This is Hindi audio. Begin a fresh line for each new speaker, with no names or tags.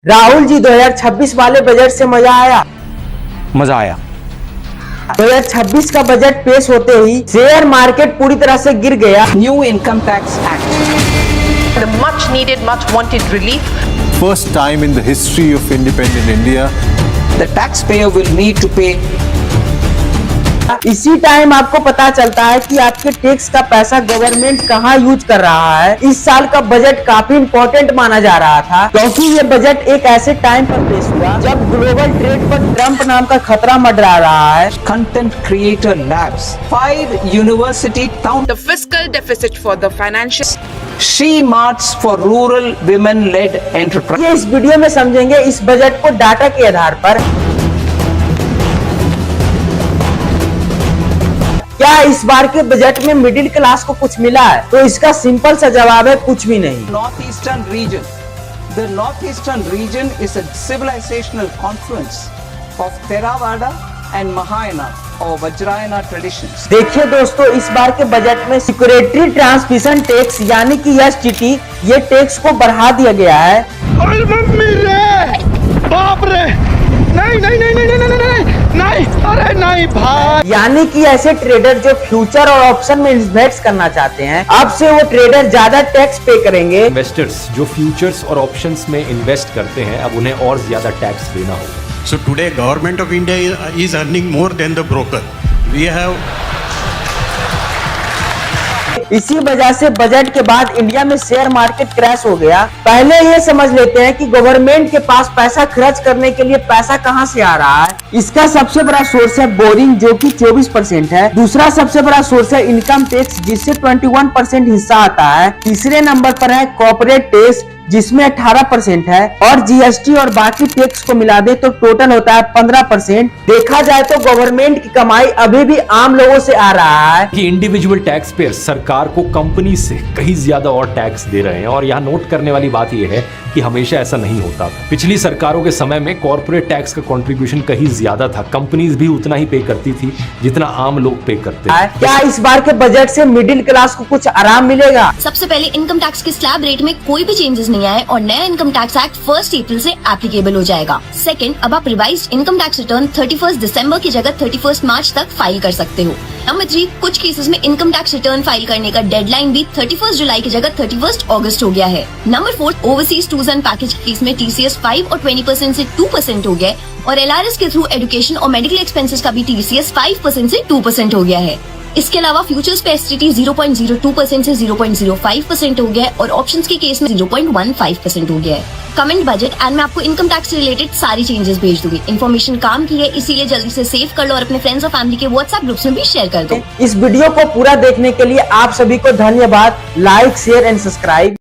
राहुल जी 2026 वाले बजट से मजा आया। 2026 का बजट पेश होते ही शेयर मार्केट पूरी तरह से गिर गया।
New Income Tax Act.
The much needed, much wanted relief.
First time in the history of independent India.
The taxpayer will need to pay.
इसी टाइम आपको पता चलता है कि आपके टैक्स का पैसा गवर्नमेंट कहाँ यूज कर रहा है। इस साल का बजट काफी इम्पोर्टेंट माना जा रहा था, क्योंकि ये बजट एक ऐसे टाइम पर पेश हुआ जब ग्लोबल ट्रेड पर ट्रंप नाम का खतरा मंडरा रहा है।
Content Creator Labs. 5 university town.
The fiscal deficit for the financial.
She Marts for Rural Women-Led Enterprise.
ये इस वीडियो में समझेंगे इस बजट को डाटा के आधार पर। क्या इस बार के बजट में मिडिल क्लास को कुछ मिला है? तो इसका सिंपल सा जवाब है कुछ भी नहीं।
Northeastern region. The Northeastern region is a civilizational confluence of Theravada and Mahayana or Vajrayana traditions.
देखिए दोस्तों, इस बार के बजट में सिक्योरिटी ट्रांसमिशन टैक्स यानी कि एसटीटी ये टैक्स को बढ़ा दिया गया है।
अरे मम्मी रे, बाप रे, नहीं नहीं नहीं नहीं नहीं नहीं नहीं नहीं, अरे नहीं भाई।
यानी कि ऐसे ट्रेडर जो फ्यूचर और ऑप्शन में इन्वेस्ट करना चाहते हैं, अब से वो ट्रेडर ज्यादा टैक्स पे करेंगे।
इन्वेस्टर्स जो फ्यूचर्स और ऑप्शंस में इन्वेस्ट करते हैं, अब उन्हें और ज्यादा टैक्स देना होगा।
So today government of India is earning more than the broker. We have
इसी वजह से बजट के बाद इंडिया में शेयर मार्केट क्रैश हो गया। पहले ये समझ लेते हैं कि गवर्नमेंट के पास पैसा खर्च करने के लिए पैसा कहां से आ रहा है। इसका सबसे बड़ा सोर्स है बोरिंग, जो कि 24% है। दूसरा सबसे बड़ा सोर्स है इनकम टैक्स, जिससे 21% हिस्सा आता है। तीसरे नंबर पर है कॉर्पोरेट टैक्स, जिसमें 18% है, और जीएसटी और बाकी टैक्स को मिला दे तो टोटल होता है 15%। देखा जाए तो गवर्नमेंट की कमाई अभी भी आम लोगों से आ रहा है।
कि इंडिविजुअल टैक्स पेयर सरकार को कंपनी से कहीं ज्यादा और टैक्स दे रहे हैं। और यहाँ नोट करने वाली बात यह है कि हमेशा ऐसा नहीं होता था। पिछली सरकारों के समय में कॉर्पोरेट टैक्स का कंट्रीब्यूशन कहीं ज्यादा था। कंपनीज भी उतना ही पे करती थी जितना आम लोग पे करते हैं।
क्या इस बार के बजट से मिडिल क्लास को कुछ आराम मिलेगा?
सबसे पहले इनकम टैक्स के स्लैब रेट में कोई भी चेंजेस नहीं आए और नया इनकम टैक्स एक्ट 1 अप्रैल से एप्लीकेबल हो जाएगा। सेकंड, अब आप रिवाइज्ड इनकम टैक्स रिटर्न 31 दिसंबर की जगह 31 मार्च तक फाइल कर सकते हो। नंबर 3, कुछ केसेस में इनकम टैक्स रिटर्न फाइल करने का डेडलाइन भी 31 जुलाई की जगह 31 अगस्त हो गया है। Number 4, overseas tours and package के केस में TCS 5 और 20% से 2% हो गया है और LRS के थ्रू एजुकेशन और मेडिकल एक्सपेंसेस का भी TCS 5% से 2% हो गया है। इसके अलावा फ्यूचर्स पे STT 0.02% से 0.05% हो गया है और ऑप्शंस के केस में 0.15% हो गया है। कमेंट बजट एंड मैं आपको इनकम टैक्स से रिलेटेड सारी चेंजेस भेज दूंगी। इन्फॉर्मेशन काम की है, इसीलिए जल्दी से सेव कर लो और अपने फ्रेंड्स और फैमिली के व्हाट्सएप ग्रुप्स में भी शेयर कर दो।
इस वीडियो को पूरा देखने के लिए आप सभी को धन्यवाद। Like, share and subscribe.